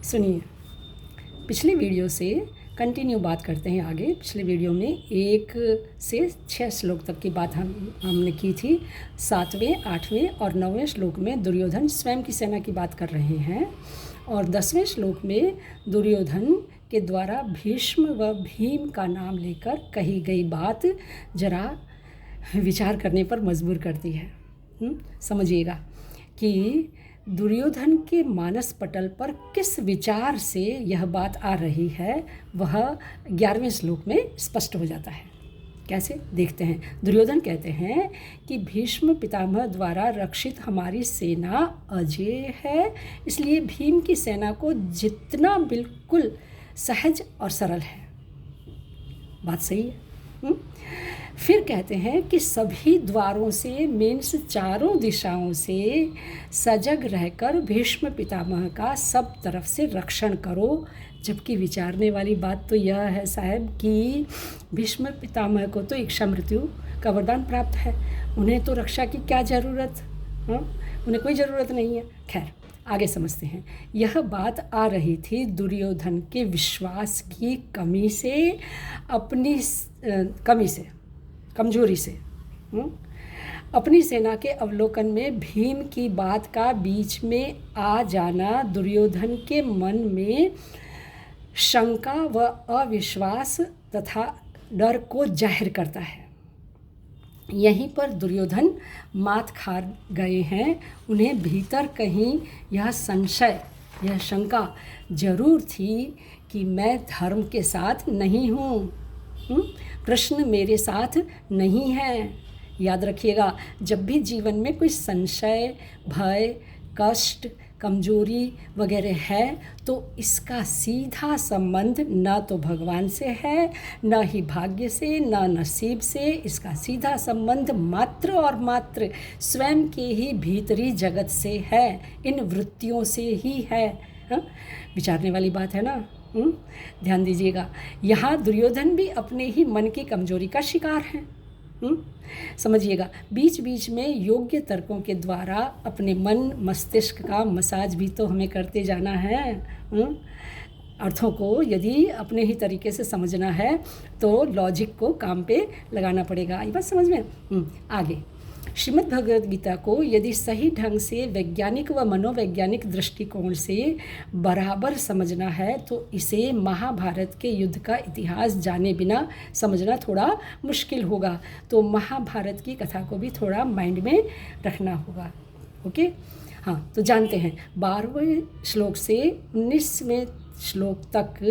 सुनिए, पिछले वीडियो से कंटिन्यू बात करते हैं आगे। पिछले वीडियो में 1 से 6 श्लोक तक की बात हमने की थी। 7वें, 8वें और 9वें श्लोक में दुर्योधन स्वयं की सेना की बात कर रहे हैं और 10वें श्लोक में दुर्योधन के द्वारा भीष्म व भीम का नाम लेकर कही गई बात जरा विचार करने पर मजबूर करती है। समझिएगा कि दुर्योधन के मानस पटल पर किस विचार से यह बात आ रही है वह 11वें श्लोक में स्पष्ट हो जाता है। कैसे देखते हैं। दुर्योधन कहते हैं कि भीष्म पितामह द्वारा रक्षित हमारी सेना अजेय है, इसलिए भीम की सेना को जितना बिल्कुल सहज और सरल है। बात सही है। फिर कहते हैं कि सभी द्वारों से मीन्स चारों दिशाओं से सजग रहकर भीष्म पितामह का सब तरफ से रक्षण करो। जबकि विचारने वाली बात तो यह है साहब कि भीष्म पितामह को तो इच्छा मृत्यु का वरदान प्राप्त है, उन्हें तो रक्षा की क्या ज़रूरत। उन्हें कोई ज़रूरत नहीं है। खैर आगे समझते हैं। यह बात आ रही थी दुर्योधन के विश्वास की कमी से, अपनी कमजोरी से। अपनी सेना के अवलोकन में भीम की बात का बीच में आ जाना दुर्योधन के मन में शंका व अविश्वास तथा डर को जाहिर करता है। यहीं पर दुर्योधन मात खा गए हैं। उन्हें भीतर कहीं यह संशय, यह शंका जरूर थी कि मैं धर्म के साथ नहीं हूँ, कृष्ण मेरे साथ नहीं है। याद रखिएगा, जब भी जीवन में कोई संशय, भय, कष्ट, कमजोरी वगैरह है तो इसका सीधा संबंध न तो भगवान से है, न ही भाग्य से, न नसीब से। इसका सीधा संबंध मात्र और मात्र स्वयं के ही भीतरी जगत से है, इन वृत्तियों से ही है। विचारने वाली बात है ना। ध्यान दीजिएगा, यहाँ दुर्योधन भी अपने ही मन की कमजोरी का शिकार है। समझिएगा, बीच बीच में योग्य तर्कों के द्वारा अपने मन मस्तिष्क का मसाज भी तो हमें करते जाना है। अर्थों को यदि अपने ही तरीके से समझना है तो लॉजिक को काम पे लगाना पड़ेगा। ये बात समझ में। आगे श्रीमद् भगवद गीता को यदि सही ढंग से वैज्ञानिक व मनोवैज्ञानिक दृष्टिकोण से बराबर समझना है तो इसे महाभारत के युद्ध का इतिहास जाने बिना समझना थोड़ा मुश्किल होगा। तो महाभारत की कथा को भी थोड़ा माइंड में रखना होगा। ओके, हाँ, तो जानते हैं 12वें श्लोक से 19वें श्लोक तक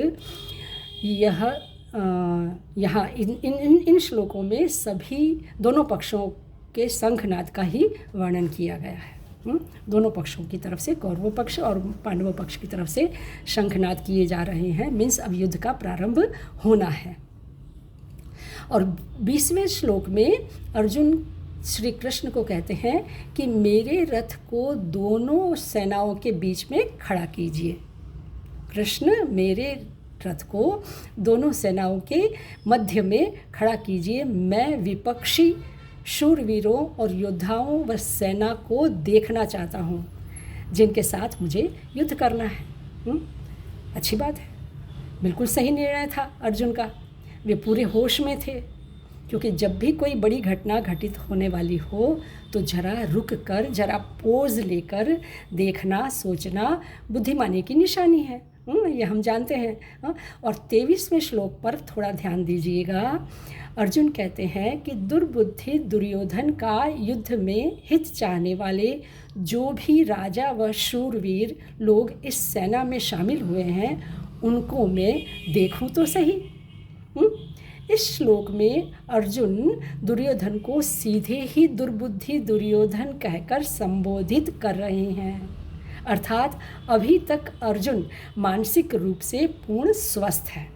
यहाँ इन श्लोकों में सभी दोनों पक्षों के शंखनाद का ही वर्णन किया गया है। दोनों पक्षों की तरफ से, कौरवों पक्ष और पांडवों पक्ष की तरफ से शंखनाद किए जा रहे हैं। मीन्स अब युद्ध का प्रारंभ होना है। और 20वें श्लोक में अर्जुन श्री कृष्ण को कहते हैं कि मेरे रथ को दोनों सेनाओं के बीच में खड़ा कीजिए। कृष्ण, मेरे रथ को दोनों सेनाओं के मध्य में खड़ा कीजिए। मैं विपक्षी शूरवीरों और योद्धाओं व सेना को देखना चाहता हूँ जिनके साथ मुझे युद्ध करना है। अच्छी बात है, बिल्कुल सही निर्णय था अर्जुन का। वे पूरे होश में थे, क्योंकि जब भी कोई बड़ी घटना घटित होने वाली हो तो जरा रुक कर, जरा पोज लेकर देखना, सोचना बुद्धिमानी की निशानी है। ये हम जानते हैं। और 23वें श्लोक पर थोड़ा ध्यान दीजिएगा। अर्जुन कहते हैं कि दुर्बुद्धि दुर्योधन का युद्ध में हित चाहने वाले जो भी राजा व शूरवीर लोग इस सेना में शामिल हुए हैं उनको मैं देखूं तो सही। इस श्लोक में अर्जुन दुर्योधन को सीधे ही दुर्बुद्धि दुर्योधन कहकर संबोधित कर रहे हैं। अर्थात अभी तक अर्जुन मानसिक रूप से पूर्ण स्वस्थ है।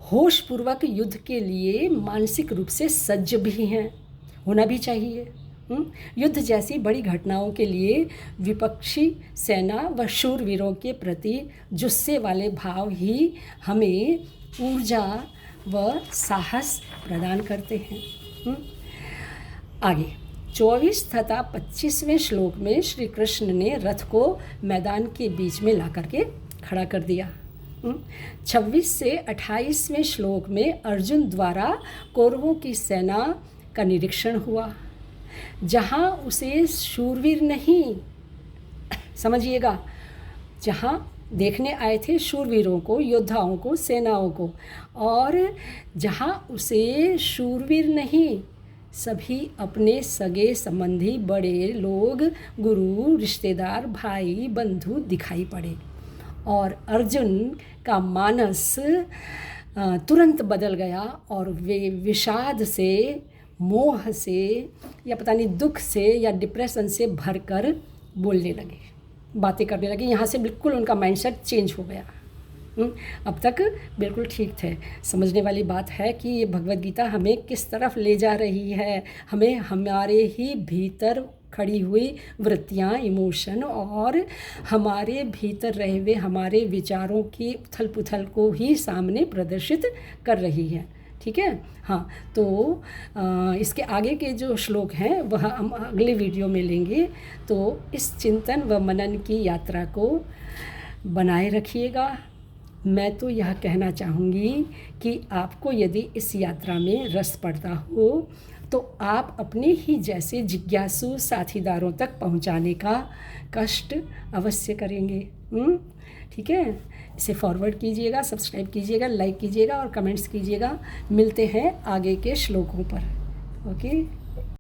होशपूर्वक युद्ध के लिए मानसिक रूप से सज्ज भी हैं, होना भी चाहिए। युद्ध जैसी बड़ी घटनाओं के लिए विपक्षी सेना व शूरवीरों के प्रति जुस्से वाले भाव ही हमें ऊर्जा व साहस प्रदान करते हैं। आगे 24 तथा 25वें श्लोक में श्री कृष्ण ने रथ को मैदान के बीच में ला करके खड़ा कर दिया। 26 से 28वें श्लोक में अर्जुन द्वारा कौरवों की सेना का निरीक्षण हुआ, जहाँ उसे शूरवीर नहीं, समझिएगा, जहाँ देखने आए थे शूरवीरों को, योद्धाओं को, सेनाओं को, और जहाँ उसे शूरवीर नहीं सभी अपने सगे संबंधी, बड़े लोग, गुरु, रिश्तेदार, भाई, बंधु दिखाई पड़े। और अर्जुन का मानस तुरंत बदल गया और वे विषाद से, मोह से, या पता नहीं दुख से या डिप्रेशन से भरकर बोलने लगे, बातें करने लगे। यहाँ से बिल्कुल उनका माइंडसेट चेंज हो गया। अब तक बिल्कुल ठीक थे। समझने वाली बात है कि ये भगवद गीता हमें किस तरफ ले जा रही है। हमें हमारे ही भीतर खड़ी हुई वृत्तियाँ, इमोशन और हमारे भीतर रहे हुए हमारे विचारों की उथल पुथल को ही सामने प्रदर्शित कर रही है। ठीक है, हाँ। तो इसके आगे के जो श्लोक हैं वह हम अगले वीडियो में लेंगे। तो इस चिंतन व मनन की यात्रा को बनाए रखिएगा। मैं तो यह कहना चाहूँगी कि आपको यदि इस यात्रा में रस पड़ता हो तो आप अपने ही जैसे जिज्ञासु साथीदारों तक पहुँचाने का कष्ट अवश्य करेंगे। ठीक है, इसे फॉरवर्ड कीजिएगा, सब्सक्राइब कीजिएगा, लाइक कीजिएगा और कमेंट्स कीजिएगा। मिलते हैं आगे के श्लोकों पर। ओके।